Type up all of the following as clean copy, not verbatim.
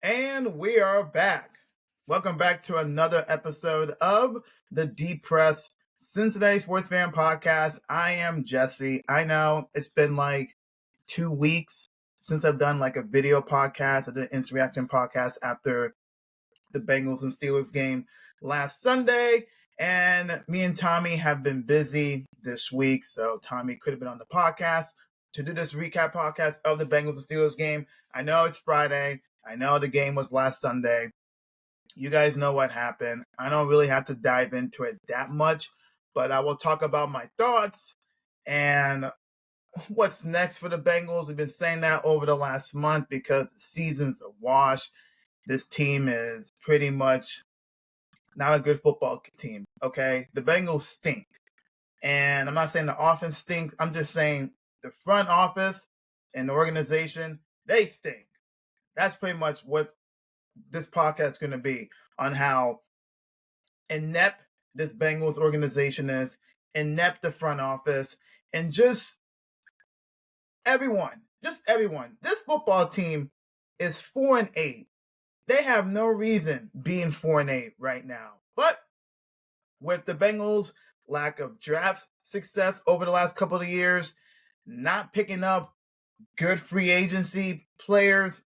And we are back. Welcome back to another episode of the Depressed Cincinnati Sports Fan Podcast. I am Jesse. I know it's been like 2 weeks since I've done like a video podcast. I did an instant reaction podcast after the Bengals and Steelers game last Sunday. And me and Tommy have been busy this week. So Tommy could have been on the podcast to do this recap podcast of the Bengals and Steelers game. I know it's Friday. I know the game was last Sunday. You guys know what happened. I don't really have to dive into it that much, but I will talk about my thoughts and what's next for the Bengals. We've been saying that over the last month because the season's a wash. This team is pretty much not a good football team, okay? The Bengals stink. And I'm not saying the offense stinks. I'm just saying the front office and the organization, they stink. That's pretty much what this podcast is going to be, on how inept this Bengals organization is, inept the front office, and just everyone. This football team is 4-8. They have no reason being 4-8 right now. But with the Bengals' lack of draft success over the last couple of years, not picking up good free agency players,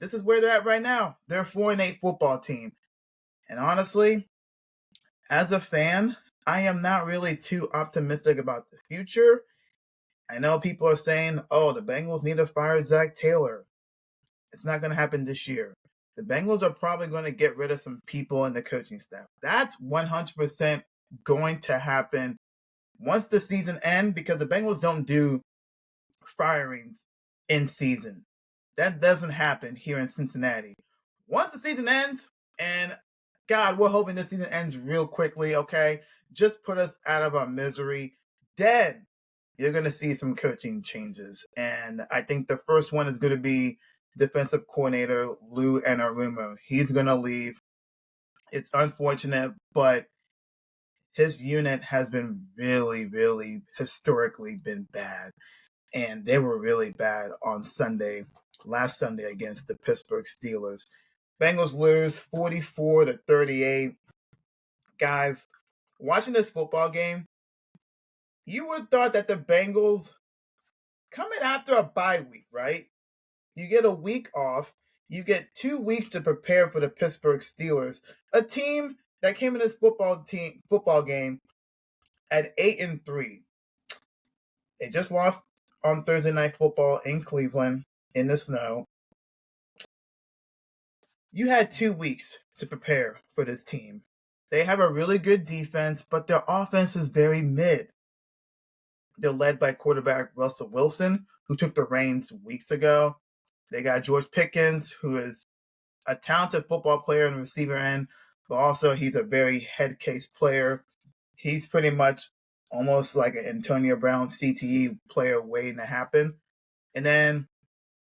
this is where they're at right now. They're a 4-8 football team. And honestly, as a fan, I am not really too optimistic about the future. I know people are saying, oh, the Bengals need to fire Zach Taylor. It's not going to happen this year. The Bengals are probably going to get rid of some people in the coaching staff. That's 100% going to happen once the season ends, because the Bengals don't do firings in season. That doesn't happen here in Cincinnati. Once the season ends, and God, we're hoping this season ends real quickly, okay? Just put us out of our misery. Then you're going to see some coaching changes. And I think the first one is going to be defensive coordinator Lou Anarumo. He's going to leave. It's unfortunate, but his unit has been really, really historically been bad. And they were really bad on last Sunday against the Pittsburgh Steelers. Bengals lose 44-38. Guys, watching this football game, you would have thought that the Bengals, coming after a bye week, right? You get a week off. You get 2 weeks to prepare for the Pittsburgh Steelers, a team that came in this football game at 8-3. They just lost on Thursday Night Football in Cleveland in the snow. You had 2 weeks to prepare for this team. They have a really good defense, but their offense is very mid. They're led by quarterback Russell Wilson, who took the reins weeks ago. They got George Pickens, who is a talented football player in the receiver end, but also he's a very head case player. He's pretty much almost like an Antonio Brown CTE player waiting to happen. And then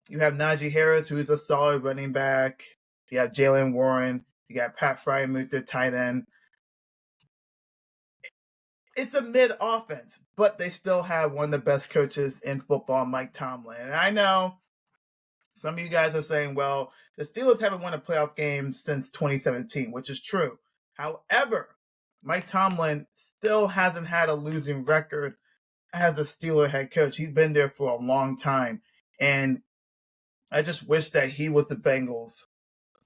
you have Najee Harris, who's a solid running back. You have Jalen Warren. You got Pat Freiermuth, their tight end. It's a mid offense, but they still have one of the best coaches in football, Mike Tomlin. And I know some of you guys are saying, well, the Steelers haven't won a playoff game since 2017, which is true. However, Mike Tomlin still hasn't had a losing record as a Steeler head coach. He's been there for a long time. And I just wish that he was the Bengals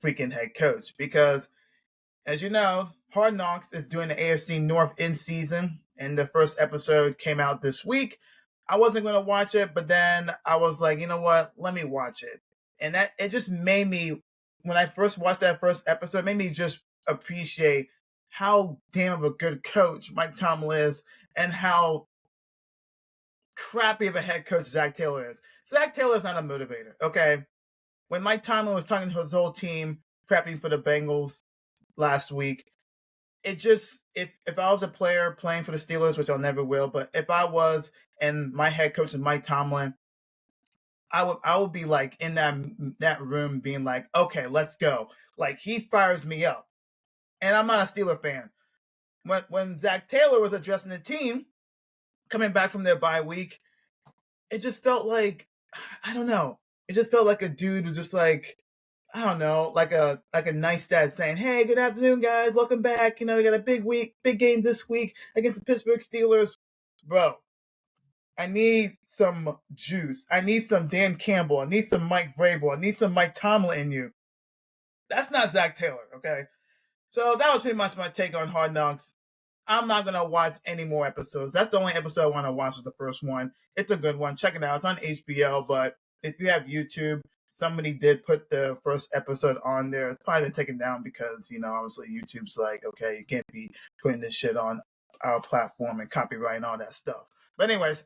freaking head coach, because, as you know, Hard Knocks is doing the AFC North in season, and the first episode came out this week. I wasn't going to watch it, but then I was like, you know what? Let me watch it. And that it just made me, when I first watched that first episode, made me just appreciate how damn of a good coach Mike Tomlin is, and how crappy of a head coach Zach Taylor is. Zach Taylor is not a motivator, okay? When Mike Tomlin was talking to his whole team prepping for the Bengals last week, it just, if I was a player playing for the Steelers, which I never will, but if I was, and my head coach is Mike Tomlin, I would be like in that room being like, okay, let's go. Like, he fires me up. And I'm not a Steeler fan. When Zach Taylor was addressing the team coming back from their bye week, it just felt like, I don't know. It just felt like a dude was just like, I don't know, like a nice dad saying, "Hey, good afternoon, guys. Welcome back. We got a big game this week against the Pittsburgh Steelers, bro. I need some juice. I need some Dan Campbell. I need some Mike Vrabel. I need some Mike Tomlin in you. That's not Zach Taylor, okay? So that was pretty much my take on Hard Knocks. I'm not gonna watch any more episodes. That's the only episode I want to watch is the first one. It's a good one. Check it out. It's on HBO, but if you have YouTube, somebody did put the first episode on there. It's probably been taken down because, obviously YouTube's like, okay, you can't be putting this shit on our platform and copyright and all that stuff. But anyways,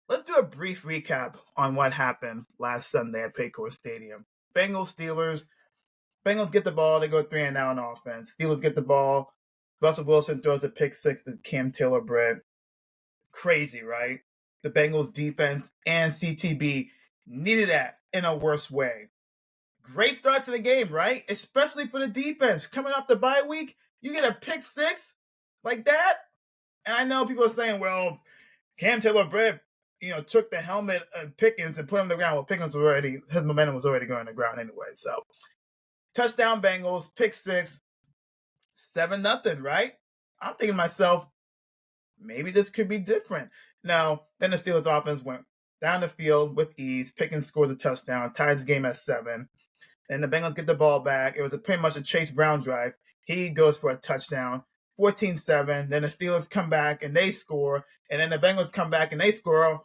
let's do a brief recap on what happened last Sunday at Paycor Stadium. Steelers. Bengals get the ball. They go 3-and-out on offense. Steelers get the ball. Russell Wilson throws a pick six to Cam Taylor-Britt. Crazy, right? The Bengals defense and CTB needed that in a worse way. Great start to the game, right? Especially for the defense. Coming off the bye week, you get a pick six like that? And I know people are saying, well, Cam Taylor-Britt, took the helmet of Pickens and put him on the ground. Well, Pickens his momentum was already going to the ground anyway. So, touchdown Bengals, pick six, 7-0, right? I'm thinking to myself, maybe this could be different. Now, then the Steelers offense went down the field with ease. Pickens scores a touchdown, ties the game at 7. And the Bengals get the ball back. It was pretty much a Chase Brown drive. He goes for a touchdown, 14-7. Then the Steelers come back and they score. And then the Bengals come back and they score.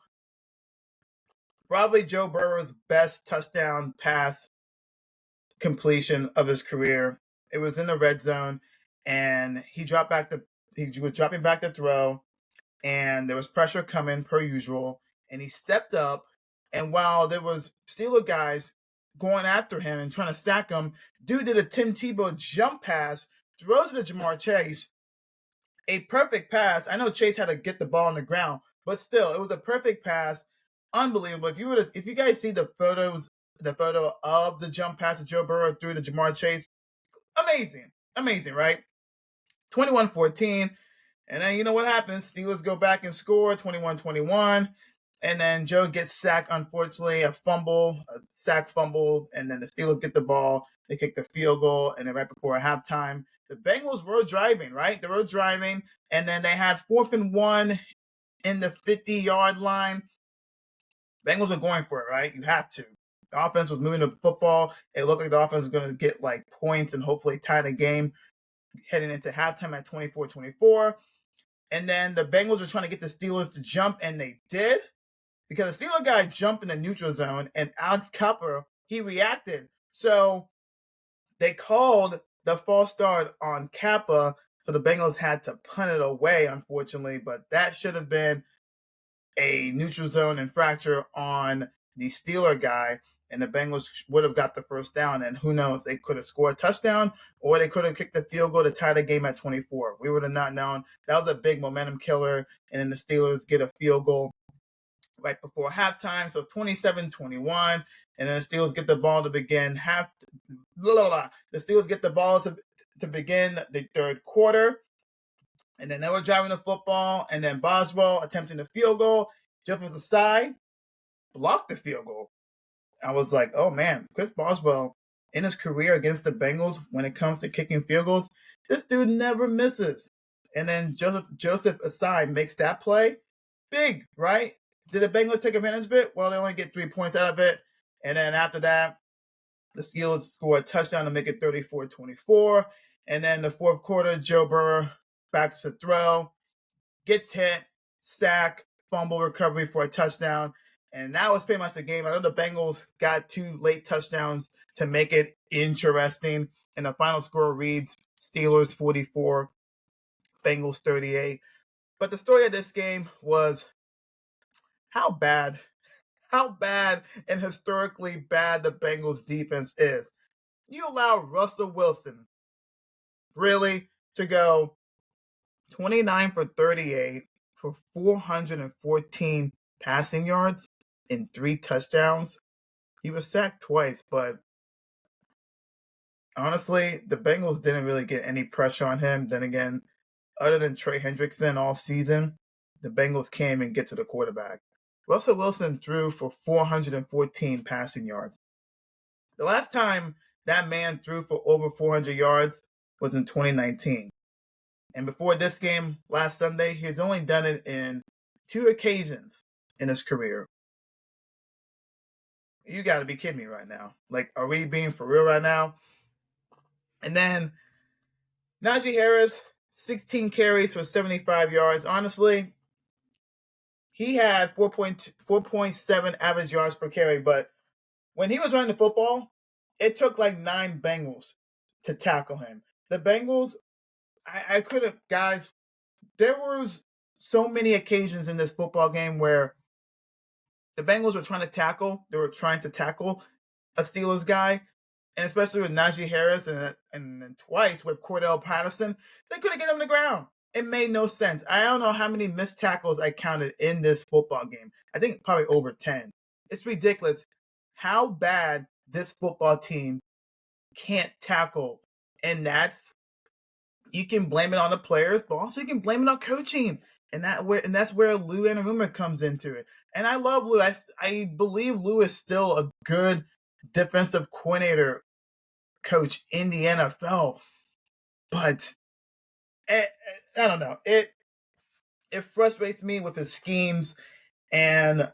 Probably Joe Burrow's best touchdown pass completion of his career. It was in the red zone, and he was dropping back the throw, and there was pressure coming per usual, and he stepped up, and while there was Steeler guys going after him and trying to sack him, dude did a Tim Tebow jump pass, throws it to Jamar Chase, a perfect pass. I know Chase had to get the ball on the ground, but still, it was a perfect pass. Unbelievable. If you guys see the photo of the jump pass of Joe Burrow through to Jamar Chase, amazing, right? 21-14. And then you know what happens? Steelers go back and score 21-21. And then Joe gets sacked, unfortunately, a sack fumble. And then the Steelers get the ball. They kick the field goal. And then right before halftime, the Bengals were driving, right? They were driving. And then they had 4th and 1 in the 50-yard line. Bengals are going for it, right? You have to. The offense was moving the football. It looked like the offense was going to get points and hopefully tie the game heading into halftime at 24-24. And then the Bengals were trying to get the Steelers to jump, and they did. Because the Steeler guy jumped in the neutral zone, and Alex Cooper, he reacted. So they called the false start on Kappa, so the Bengals had to punt it away, unfortunately. But that should have been a neutral zone infraction on the Steeler guy, and the Bengals would have got the first down. And who knows, they could have scored a touchdown, or they could have kicked the field goal to tie the game at 24. We would have not known. That was a big momentum killer, and then the Steelers get a field goal right before halftime, so 27-21, and then the Steelers get the ball to begin The Steelers get the ball to begin the third quarter. And then they were driving the football, and then Boswell attempting the field goal, just as a side, blocked the field goal. I was like, oh man, Chris Boswell, in his career against the Bengals, when it comes to kicking field goals, this dude never misses. And then Joseph Asai makes that play. Big, right? Did the Bengals take advantage of it? Well, they only get 3 points out of it. And then after that, the Steelers score a touchdown to make it 34-24. And then the fourth quarter, Joe Burrow backs to throw, gets hit, sack, fumble recovery for a touchdown. And that was pretty much the game. I know the Bengals got 2 late touchdowns to make it interesting. And the final score reads Steelers 44, Bengals 38. But the story of this game was how bad and historically bad the Bengals defense is. You allow Russell Wilson really to go 29 for 38 for 414 passing yards and 3 touchdowns. He was sacked twice, but honestly, the Bengals didn't really get any pressure on him. Then again, other than Trey Hendrickson all season, the Bengals can't even get to the quarterback. Russell Wilson threw for 414 passing yards. The last time that man threw for over 400 yards was in 2019. And before this game last Sunday, he's only done it in 2 occasions in his career. You got to be kidding me right now. Like, are we being for real right now? And then Najee Harris, 16 carries for 75 yards. Honestly, he had 4.7 average yards per carry, but when he was running the football, it took like 9 Bengals to tackle him. The Bengals, I couldn't, guys, there was so many occasions in this football game where the Bengals were trying to tackle. They were trying to tackle a Steelers guy, and especially with Najee Harris and twice with Cordell Patterson, they couldn't get him on the ground. It made no sense. I don't know how many missed tackles I counted in this football game. I think probably over 10. It's ridiculous how bad this football team can't tackle. And you can blame it on the players, but also you can blame it on coaching. And that's where Lou Anarumo comes into it. And I love Lou. I believe Lou is still a good defensive coordinator coach in the NFL. But I don't know. It frustrates me with his schemes. And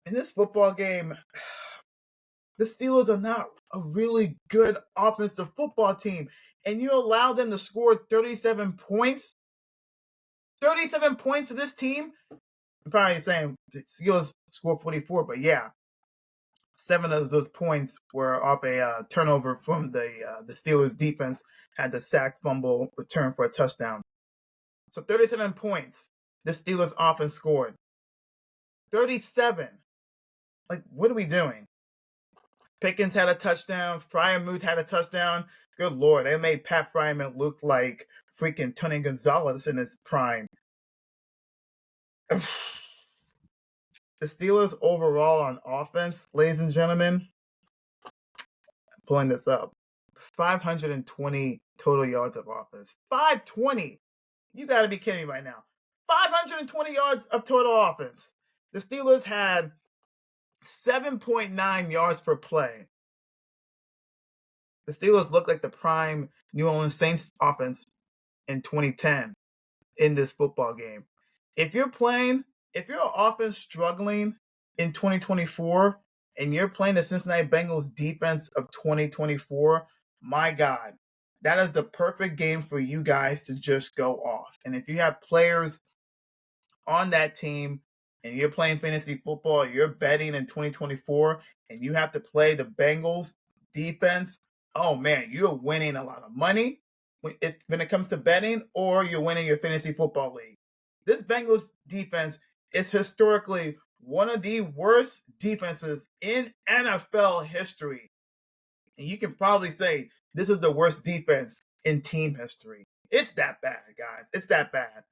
in this football game, the Steelers are not a really good offensive football team. And you allow them to score 37 points. 37 points to this team. I'm probably saying the Steelers scored 44, but yeah, 7 of those points were off a turnover from the Steelers defense. Had the sack, fumble, return for a touchdown. So 37 points the Steelers offense scored. 37. Like, what are we doing? Pickens had a touchdown. Freiermuth had a touchdown. Good Lord, they made Pat Freiermuth look like freaking Tony Gonzalez in his prime. The Steelers overall on offense, ladies and gentlemen, I'm pulling this up, 520 total yards of offense. 520. You got to be kidding me right now. 520 yards of total offense. The Steelers had 7.9 yards per play. The Steelers look like the prime New Orleans Saints offense in 2010 in this football game. If your offense struggling in 2024 and you're playing the Cincinnati Bengals defense of 2024, my God, that is the perfect game for you guys to just go off. And if you have players on that team and you're playing fantasy football, you're betting in 2024 and you have to play the Bengals defense, oh man, you're winning a lot of money when it comes to betting, or you're winning your fantasy football league. This Bengals defense is historically one of the worst defenses in NFL history. And you can probably say this is the worst defense in team history. It's that bad, guys. It's that bad.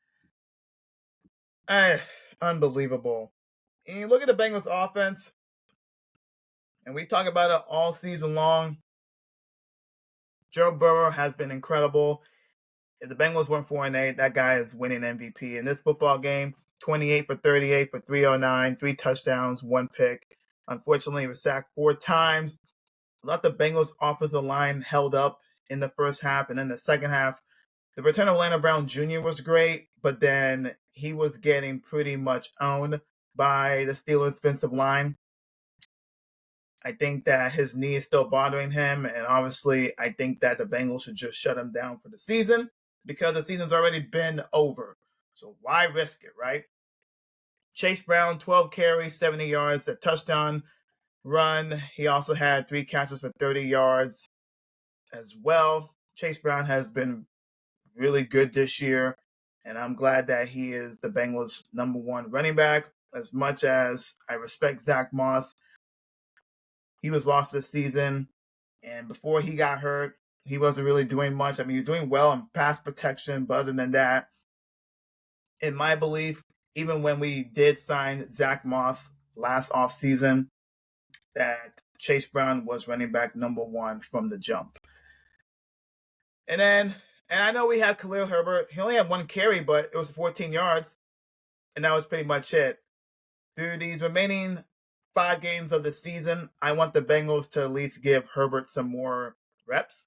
Unbelievable. And you look at the Bengals offense, and we talk about it all season long. Joe Burrow has been incredible. If the Bengals went 4-8, that guy is winning MVP. In this football game, 28 for 38 for 309, 3 touchdowns, 1 pick. Unfortunately, he was sacked 4 times. A lot of the Bengals offensive line held up in the first half, and then the second half, the return of Orlando Brown Jr. was great, but then he was getting pretty much owned by the Steelers' defensive line. I think that his knee is still bothering him, and obviously I think that the Bengals should just shut him down for the season because the season's already been over. So why risk it, right? Chase Brown, 12 carries, 70 yards, a touchdown run. He also had 3 catches for 30 yards as well. Chase Brown has been really good this year, and I'm glad that he is the Bengals' number 1 running back. As much as I respect Zach Moss, he was lost this season, and before he got hurt, he wasn't really doing much. I mean, he was doing well in pass protection, but other than that, in my belief, even when we did sign Zach Moss last offseason, that Chase Brown was running back number 1 from the jump. And I know we had Khalil Herbert. He only had 1 carry, but it was 14 yards, and that was pretty much it. Through these remaining 5 games of the season, I want the Bengals to at least give Herbert some more reps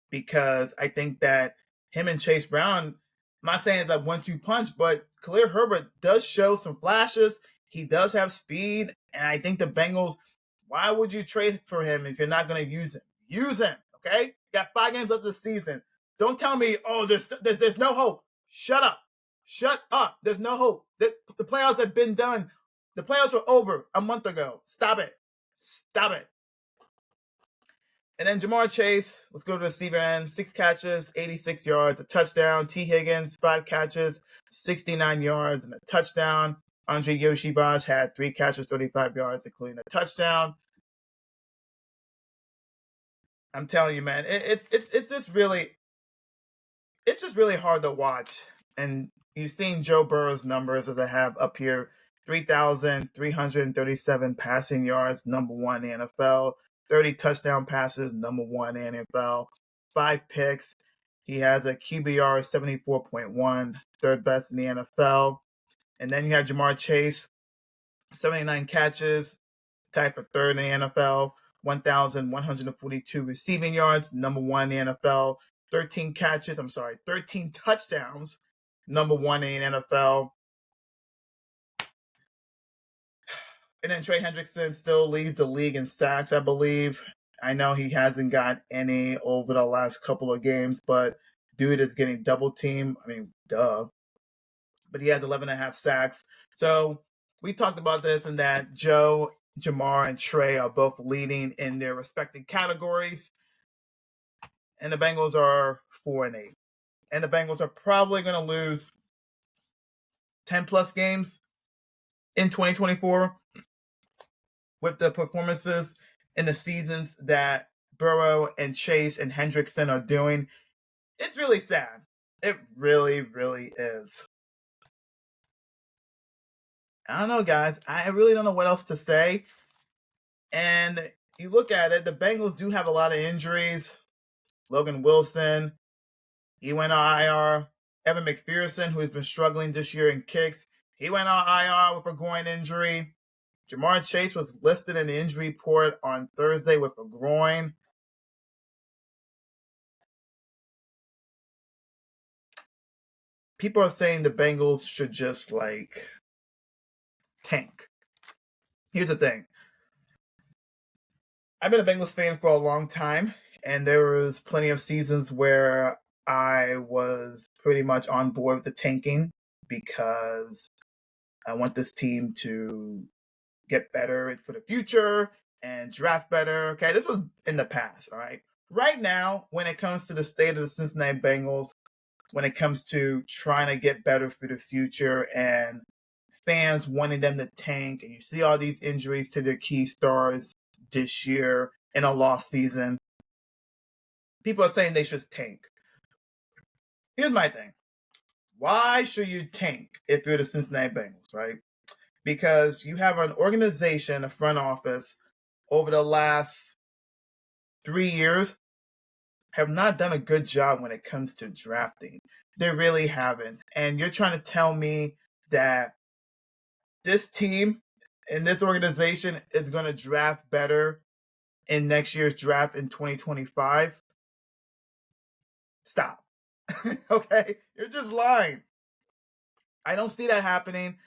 because I think that him and Chase Brown, I'm not saying it's a 1-2 punch, but Khalil Herbert does show some flashes. He does have speed, and I think the Bengals, why would you trade for him if you're not going to use him? Use him, okay? You got 5 games left of the season. Don't tell me, oh, there's no hope. Shut up. Shut up. There's no hope. The playoffs have been done. The playoffs were over a month ago. Stop it. Stop it. And then Jamar Chase, let's go to the receiver end. 6 catches, 86 yards, a touchdown. T. Higgins, 5 catches, 69 yards, and a touchdown. Andre Yoshibaj had 3 catches, 35 yards, including a touchdown. I'm telling you, man, it's just really hard to watch. And you've seen Joe Burrow's numbers as I have up here: 3,337 passing yards, number 1 in the NFL. 30 touchdown passes, number 1 in the NFL. 5 picks. He has a QBR of 74.1, third best in the NFL. And then you have Jamar Chase, 79 catches, tied for third in the NFL. 1,142 receiving yards, number 1 in the NFL. 13 touchdowns, number 1 in the NFL. And then Trey Hendrickson still leads the league in sacks, I believe. I know he hasn't got any over the last couple of games, but dude is getting double teamed. I mean, duh. But he has 11.5 sacks. So we talked about this and that. Joe, Jamar, and Trey are both leading in their respective categories. And the Bengals are 4-8. And the Bengals are probably going to lose 10 plus games in 2024 with the performances in the seasons that Burrow and Chase and Hendrickson are doing. It's really sad. It really, really is. I don't know, guys. I really don't know what else to say. And you look at it, the Bengals do have a lot of injuries. Logan Wilson, he went on IR. Evan McPherson, who's been struggling this year in kicks, he went on IR with a groin injury. Jamar Chase was listed in the injury report on Thursday with a groin. People are saying the Bengals should just tank. Here's the thing. I've been a Bengals fan for a long time, and there was plenty of seasons where I was pretty much on board with the tanking because I want this team to get better for the future and draft better. Okay, this was in the past, all right? Right now, when it comes to the state of the Cincinnati Bengals, when it comes to trying to get better for the future and fans wanting them to tank, and you see all these injuries to their key stars this year in a lost season, people are saying they should tank. Here's my thing. Why should you tank if you're the Cincinnati Bengals, right? Because you have an organization, a front office, over the last 3 years have not done a good job when it comes to drafting. They really haven't. And you're trying to tell me that this team and this organization is going to draft better in next year's draft in 2025? Stop. Okay? You're just lying. I don't see that happening.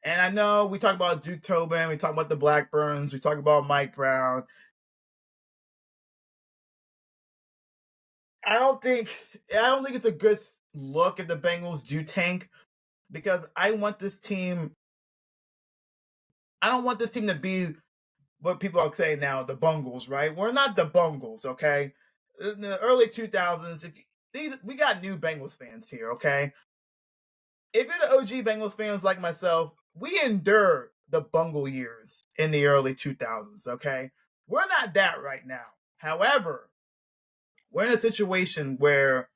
And I know we talk about Duke Tobin, we talk about the Blackburns, we talk about Mike Brown. I don't think it's a good look if the Bengals do tank because I don't want this team to be what people are saying now, the Bungles, right? We're not the Bungles, okay? In the early 2000s, we got new Bengals fans here, okay? If you're the OG Bengals fans like myself, we endured the bungle years in the early 2000s, okay? We're not that right now. However, we're in a situation where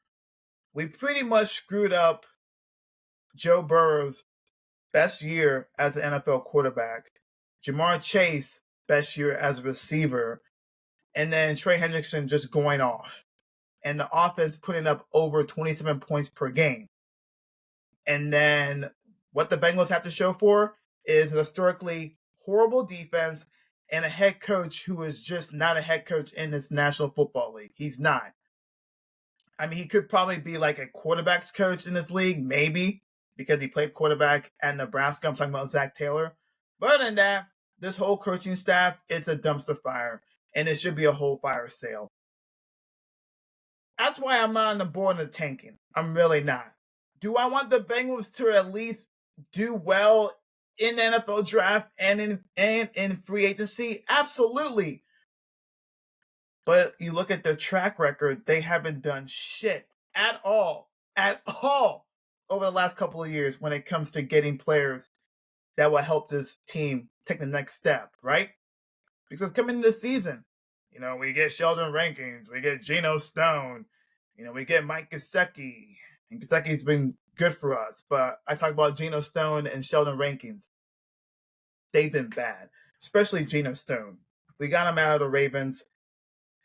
we pretty much screwed up Joe Burrow's best year as an NFL quarterback, Jamar Chase best year as a receiver, and then Trey Hendrickson just going off, and the offense putting up over 27 points per game. And then what the Bengals have to show for is an historically horrible defense and a head coach who is just not a head coach in this National Football League. He's not. I mean, he could probably be like a quarterback's coach in this league, maybe, because he played quarterback at Nebraska. I'm talking about Zach Taylor. But other than that, this whole coaching staff, it's a dumpster fire, and it should be a whole fire sale. That's why I'm not on the board of tanking. I'm really not. Do I want the Bengals to at least do well in the NFL draft and in free agency? Absolutely. But you look at their track record, they haven't done shit at all over the last couple of years when it comes to getting players that will help this team take the next step, right? Because coming into the season, we get Sheldon Rankins, we get Geno Stone, we get Mike Gesicki. And Gesicki's been good for us, but I talk about Geno Stone and Sheldon Rankins. They've been bad, especially Geno Stone. We got him out of the Ravens,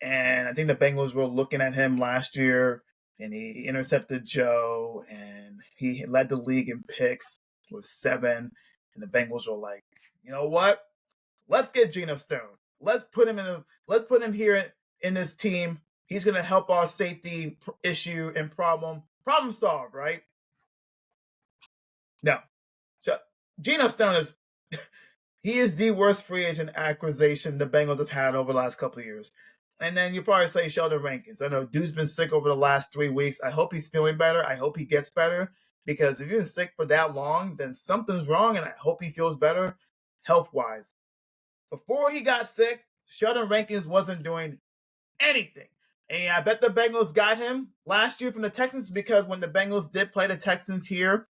and I think the Bengals were looking at him last year, and he intercepted Joe, and he led the league in picks with 7, and the Bengals were like, you know what? Let's get Geno Stone. Let's put him here in this team. He's going to help our safety issue and problem solved, right? No. So Geno Stone is the worst free agent acquisition the Bengals have had over the last couple of years. And then you probably say Sheldon Rankins. I know dude's been sick over the last 3 weeks. I hope he's feeling better. I hope he gets better, because if you've been sick for that long, then something's wrong, and I hope he feels better health-wise. Before he got sick, Sheldon Rankins wasn't doing anything. And I bet the Bengals got him last year from the Texans, because when the Bengals did play the Texans here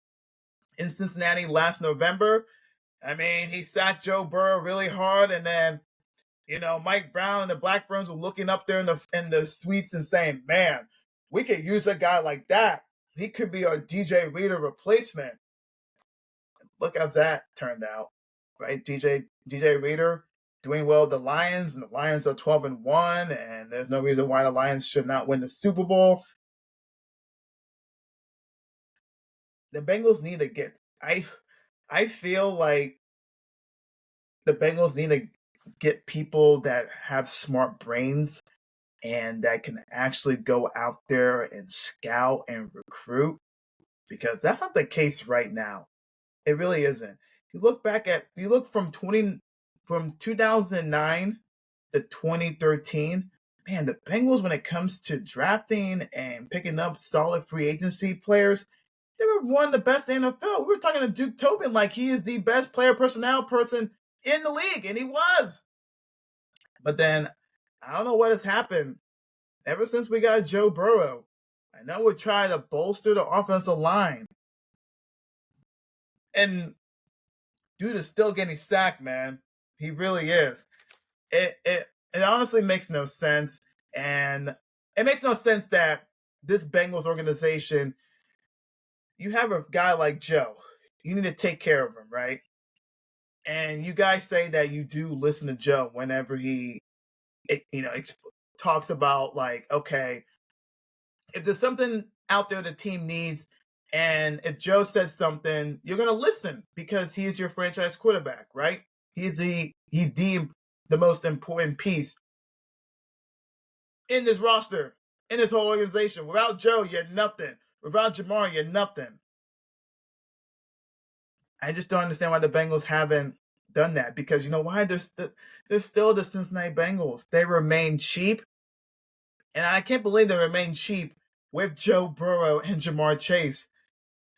in Cincinnati last November, I mean, he sacked Joe Burrow really hard, and then Mike Brown and the Blackburns were looking up there in the suites and saying, "Man, we could use a guy like that. He could be our DJ Reader replacement." Look how that turned out, right? DJ Reader doing well with the Lions, and the Lions are 12-1, and there's no reason why the Lions should not win the Super Bowl. The Bengals need to get. I feel like the Bengals need to get people that have smart brains and that can actually go out there and scout and recruit, because that's not the case right now. It really isn't. You look from 2009 to 2013, man, the Bengals, when it comes to drafting and picking up solid free agency players, they were one of the best in the NFL. We were talking to Duke Tobin like he is the best player personnel person in the league, and he was. But then I don't know what has happened ever since we got Joe Burrow. I know we're trying to bolster the offensive line, and dude is still getting sacked, man. He really is. It honestly makes no sense, and it makes no sense that this Bengals organization, you have a guy like Joe, you need to take care of him, right? And you guys say that you do listen to Joe whenever he, talks about, like, okay, if there's something out there the team needs, and if Joe says something, you're gonna listen because he's your franchise quarterback, right? He's the most important piece in this roster, in this whole organization. Without Joe, you're nothing. Without Jamar, you're nothing. I just don't understand why the Bengals haven't done that, because you know why? They're still the Cincinnati Bengals. They remain cheap, and I can't believe they remain cheap with Joe Burrow and Jamar Chase.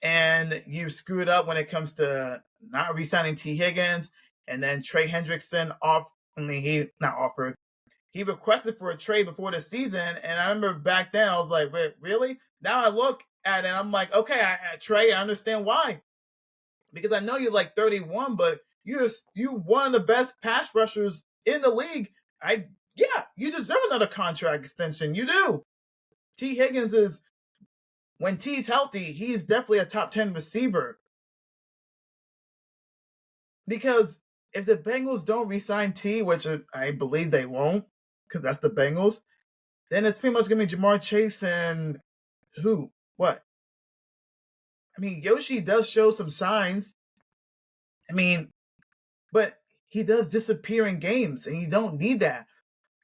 And you screwed up when it comes to not re-signing T. Higgins, and then Trey Hendrickson he requested for a trade before the season, and I remember back then I was like, wait, really? Now I look at it and I'm like, okay, Trey, I understand why. Because I know you're like 31, but you're one of the best pass rushers in the league. You deserve another contract extension. You do. T. Higgins is, when T's healthy, he's definitely a top 10 receiver. Because if the Bengals don't re-sign T, which I believe they won't, because that's the Bengals, then it's pretty much going to be Jamar Chase and who? What? I mean, Yoshi does show some signs. I mean, but he does disappear in games, and you don't need that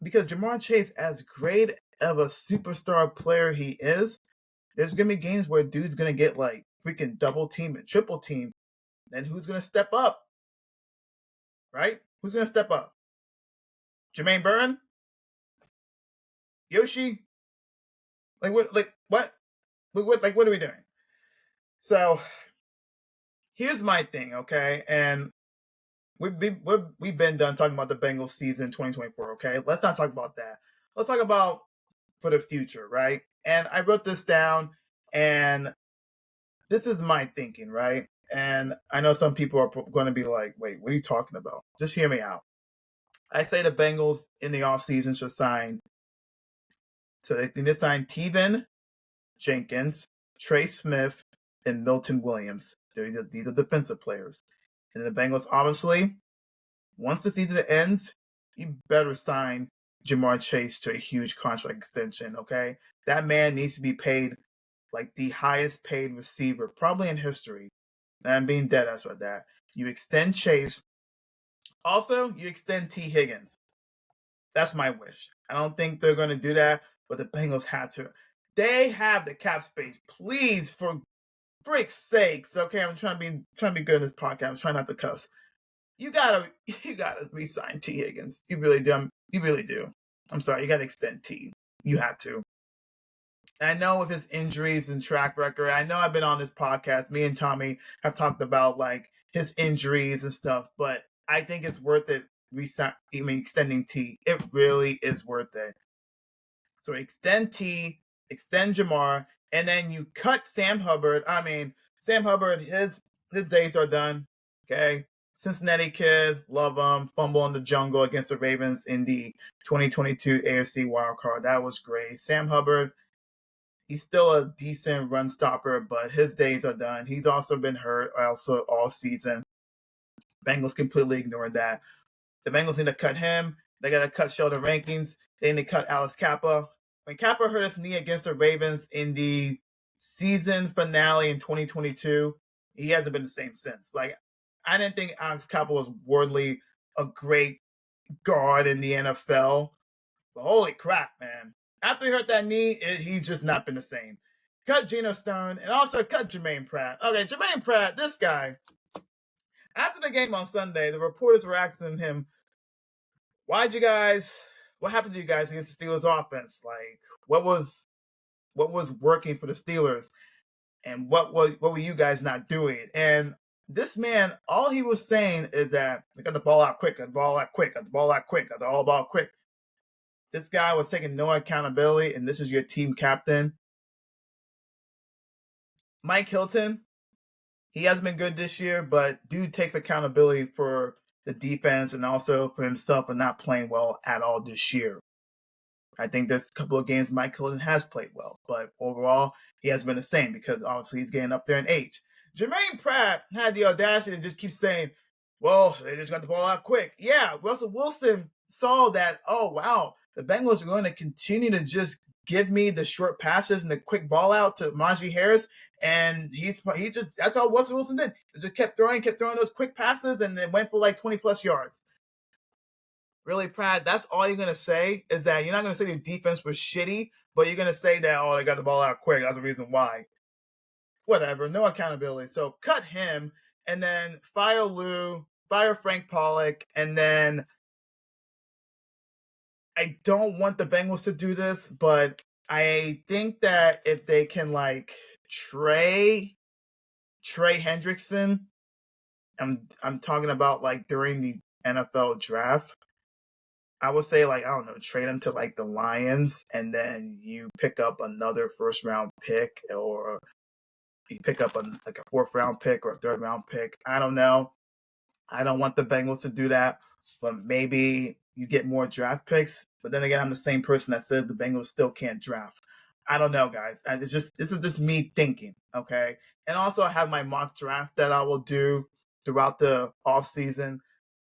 because Jamar Chase, as great of a superstar player he is, there's gonna be games where dude's gonna get like freaking double team and triple team. Then who's gonna step up? Right? Who's gonna step up? Jermaine Burton? Yoshi? Like what? Like what? Like what are we doing? So here's my thing, okay? And we've been done talking about the Bengals season 2024, okay? Let's not talk about that. Let's talk about for the future, right? And I wrote this down, and this is my thinking, right? And I know some people are going to be like, wait, what are you talking about? Just hear me out. I say the Bengals in the offseason should sign. So they need to sign Tevin Jenkins, Trey Smith, and Milton Williams. These are defensive players. And the Bengals, obviously, once the season ends, you better sign Jamar Chase to a huge contract extension, okay? That man needs to be paid like the highest paid receiver, probably in history. And I'm being dead ass with that. You extend Chase. Also, you extend T. Higgins. That's my wish. I don't think they're going to do that, but the Bengals had to. They have the cap space. Please, for frick's sakes, okay? I'm trying to be good in this podcast. I'm trying not to cuss. You gotta re-sign T. Higgins. You really do. You really do. I'm sorry. You gotta extend T. You have to. I know with his injuries and track record, I know I've been on this podcast. Me and Tommy have talked about like his injuries and stuff, but I think it's worth it. Extending T. It really is worth it. So extend T, extend Jamar, and then you cut Sam Hubbard. Sam Hubbard, his days are done. Okay. Cincinnati kid, love him. Fumble in the jungle against the Ravens in the 2022 AFC wildcard. That was great. Sam Hubbard, he's still a decent run stopper, but his days are done. He's also been hurt also all season. Bengals completely ignored that. The Bengals need to cut him. They got to cut Sheldon Rankins. They need to cut Alex Kappa. When Kappa hurt his knee against the Ravens in the season finale in 2022, he hasn't been the same since. Like, I didn't think Alex Kappa was worthy a great guard in the NFL. But holy crap, man. After he hurt that knee, he's just not been the same. Cut Geno Stone and also cut Jermaine Pratt. Okay, Jermaine Pratt, this guy. After the game on Sunday, the reporters were asking him, what happened to you guys against the Steelers offense? Like, what was working for the Steelers? And what were you guys not doing? And this man, all he was saying is that we got the ball out quick, got the ball out quick, got the ball out quick, got the ball quick. This guy was taking no accountability, and this is your team captain. Mike Hilton, he hasn't been good this year, but dude takes accountability for the defense and also for himself and not playing well at all this year. I think there's a couple of games Mike Hilton has played well, but overall, he has been the same because obviously he's getting up there in age. Jermaine Pratt had the audacity to just keep saying, well, they just got the ball out quick. Yeah, Russell Wilson saw that, oh, wow, the Bengals are going to continue to just give me the short passes and the quick ball out to Najee Harris. And that's how Russell Wilson did. He just kept throwing those quick passes and then went for like 20 plus yards. Really, Pratt, that's all you're going to say is that you're not going to say the defense was shitty, but you're going to say that, oh, they got the ball out quick. That's the reason why. Whatever, no accountability. So cut him and then fire Lou, fire Frank Pollock, and then I don't want the Bengals to do this, but I think that if they can like Trey Hendrickson, I'm talking about like during the NFL draft. I would say like, I don't know, trade him to like the Lions and then you pick up another first round pick or you pick up a fourth round pick or a third round pick. I don't know. I don't want the Bengals to do that, but maybe you get more draft picks. But then again, I'm the same person that said the Bengals still can't draft. I don't know, guys. This is just me thinking, okay? And also I have my mock draft that I will do throughout the off season.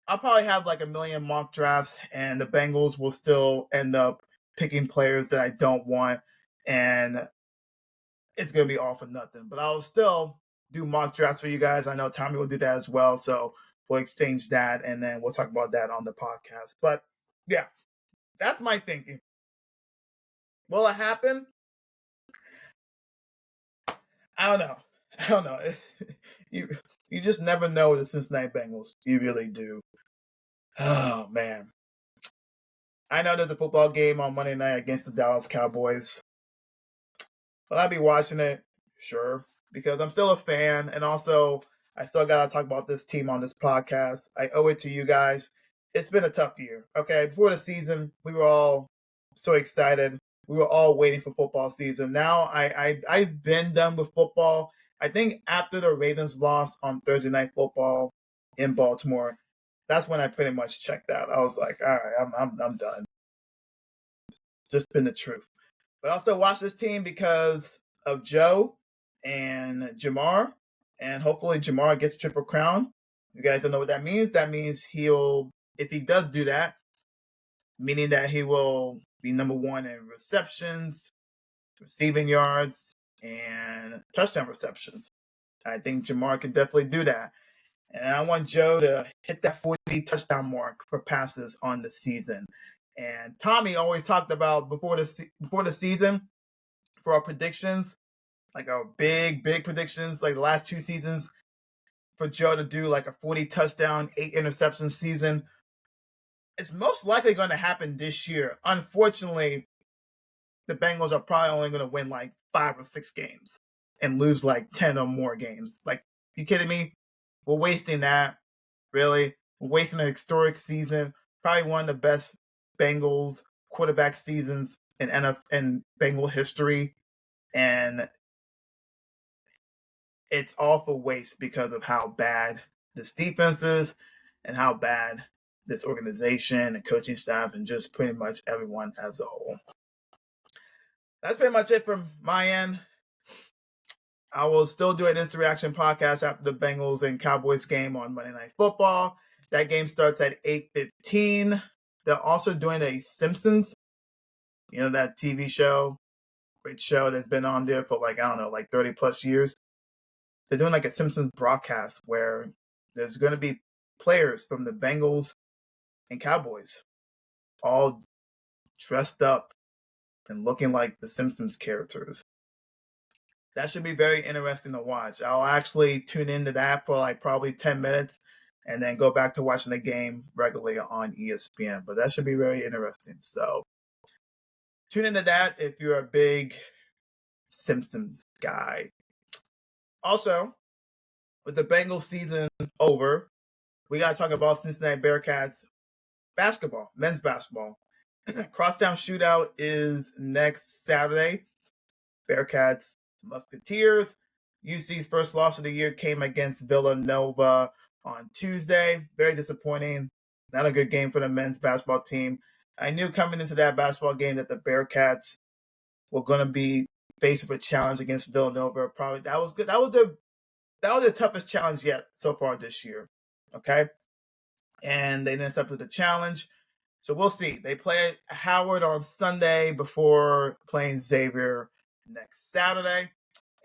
I'll probably have like a million mock drafts, and the Bengals will still end up picking players that I don't want, and it's going to be all for nothing. But I'll still do mock drafts for you guys. I know Tommy will do that as well. So we'll exchange that, and then we'll talk about that on the podcast. But yeah, that's my thinking. Will it happen? I don't know. I don't know. You just never know with the Cincinnati Bengals. You really do. Oh man. I know there's a football game on Monday night against the Dallas Cowboys. Will I be watching it? Sure. Because I'm still a fan, and also I still gotta talk about this team on this podcast. I owe it to you guys. It's been a tough year. Okay. Before the season, we were all so excited. We were all waiting for football season. Now I've been done with football. I think after the Ravens lost on Thursday Night Football in Baltimore, that's when I pretty much checked out. I was like, all right, I'm done. Just been the truth. But I'll still watch this team because of Joe and Jamar, and hopefully Jamar gets Triple Crown. You guys don't know what that means. That means he'll, if he does do that, meaning that he will be number one in receptions, receiving yards, and touchdown receptions. I think Jamar can definitely do that. And I want Joe to hit that 40 touchdown mark for passes on the season. And Tommy always talked about before the season for our predictions, like our big predictions, like the last two seasons, for Joe to do like a 40 touchdown, 8 interception season. It's most likely going to happen this year. Unfortunately, the Bengals are probably only going to win like 5 or 6 games and lose like 10 or more games. Like, you kidding me? We're wasting that. Really? We're wasting a historic season. Probably one of the best Bengals quarterback seasons in Bengal history. And it's all for waste because of how bad this defense is and how bad this organization and coaching staff and just pretty much everyone as a whole. That's pretty much it from my end. I will still do an instant reaction podcast after the Bengals and Cowboys game on Monday Night Football. That game starts at 8:15. They're also doing a Simpsons, that TV show, great show that's been on there for like 30 plus years. They're doing like a Simpsons broadcast where there's going to be players from the Bengals and Cowboys all dressed up and looking like the Simpsons characters. That should be very interesting to watch. I'll actually tune into that for like probably 10 minutes and then go back to watching the game regularly on ESPN. But that should be very interesting. So tune into that if you're a big Simpsons guy. Also, with the Bengals season over, we got to talk about Cincinnati Bearcats basketball, men's basketball. Crosstown Shootout is next Saturday. Bearcats, Musketeers. UC's first loss of the year came against Villanova on Tuesday. Very disappointing. Not a good game for the men's basketball team. I knew coming into that basketball game that the Bearcats were going to be faced with a challenge against Villanova. Probably that was good. That was the toughest challenge yet so far this year. Okay, and they didn't accept the challenge. So we'll see. They play Howard on Sunday before playing Xavier next Saturday.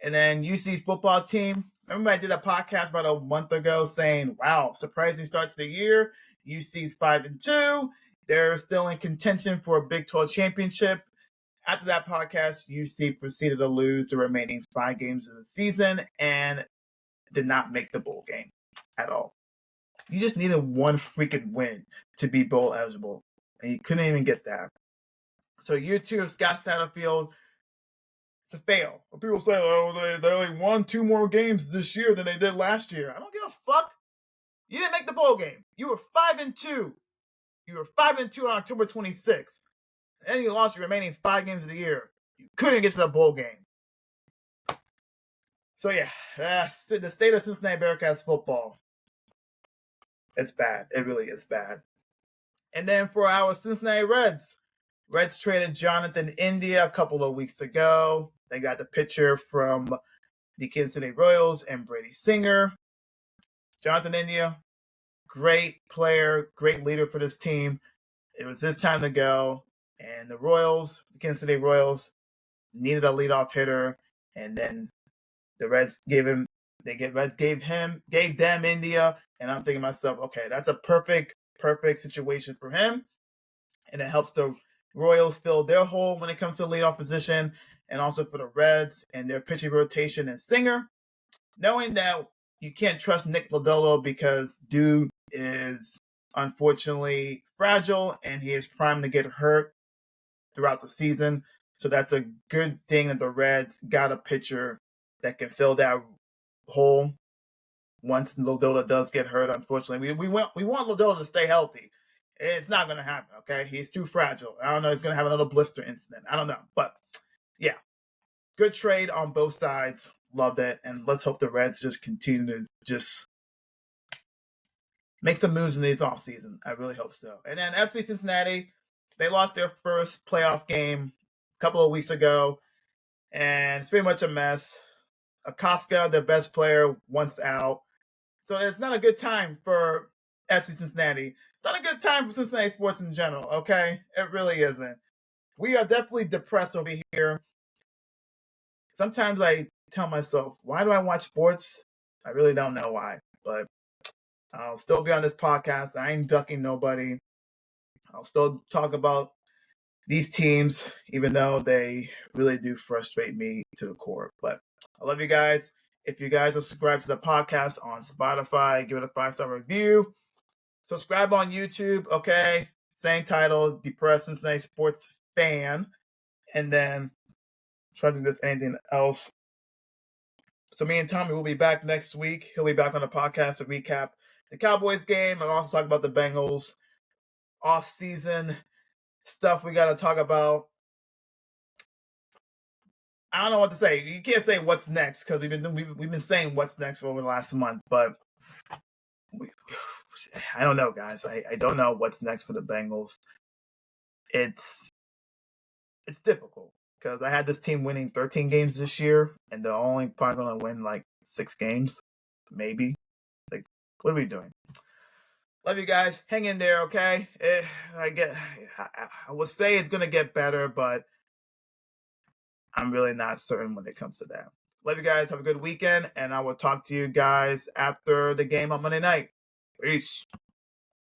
And then UC's football team. Remember I did a podcast about a month ago saying, wow, surprising start to the year. UC's 5-2. They're still in contention for a Big 12 championship. After that podcast, UC proceeded to lose the remaining 5 games of the season and did not make the bowl game at all. You just needed one freaking win to be bowl eligible, and you couldn't even get that. So year 2 of Scott Satterfield, it's a fail. People say, oh, they only won 2 more games this year than they did last year. I don't give a fuck. You didn't make the bowl game. You were 5-2. You were 5-2 on October 26th. And you lost your remaining 5 games of the year. You couldn't get to the bowl game. So yeah, the state of Cincinnati Bearcats football. It's bad. It really is bad. And then for our Cincinnati Reds traded Jonathan India a couple of weeks ago. They got the pitcher from the Kansas City Royals and Brady Singer. Jonathan India, great player, great leader for this team. It was his time to go. And the Kansas City Royals, needed a leadoff hitter. And then the Reds gave him Reds gave them India, and I'm thinking to myself, okay, that's a perfect situation for him, and it helps the Royals fill their hole when it comes to the leadoff position, and also for the Reds and their pitching rotation and Singer, knowing that you can't trust Nick Lodolo because dude is unfortunately fragile and he is primed to get hurt throughout the season. So that's a good thing that the Reds got a pitcher that can fill that hole once Lodolo does get hurt. Unfortunately, we want Lodolo to stay healthy. It's not going to happen, okay? He's too fragile. I don't know. He's going to have another blister incident. I don't know. But, yeah, good trade on both sides. Loved it. And let's hope the Reds just continue to just make some moves in this offseason. I really hope so. And then FC Cincinnati, they lost their first playoff game a couple of weeks ago, and it's pretty much a mess. Acosta, their best player, once out. So it's not a good time for FC Cincinnati. It's not a good time for Cincinnati sports in general, okay? It really isn't. We are definitely depressed over here. Sometimes I tell myself, why do I watch sports? I really don't know why, but I'll still be on this podcast. I ain't ducking nobody. I'll still talk about these teams, even though they really do frustrate me to the core. But I love you guys. If you guys are subscribed to the podcast on Spotify, give it a 5-star review. Subscribe on YouTube, okay? Same title, Depressed Cincinnati Sports Fan. And then try to do this anything else. So me and Tommy will be back next week. He'll be back on the podcast to recap the Cowboys game and also talk about the Bengals off-season stuff we got to talk about. I don't know what to say. You can't say what's next because we've been saying what's next for over the last month, but I don't know, guys. I don't know what's next for the Bengals. It's difficult because I had this team winning 13 games this year, and they're only probably going to win like 6 games, maybe. Like, what are we doing? Love you guys. Hang in there, okay? I would say it's going to get better, but I'm really not certain when it comes to that. Love you guys. Have a good weekend, and I will talk to you guys after the game on Monday night. Peace.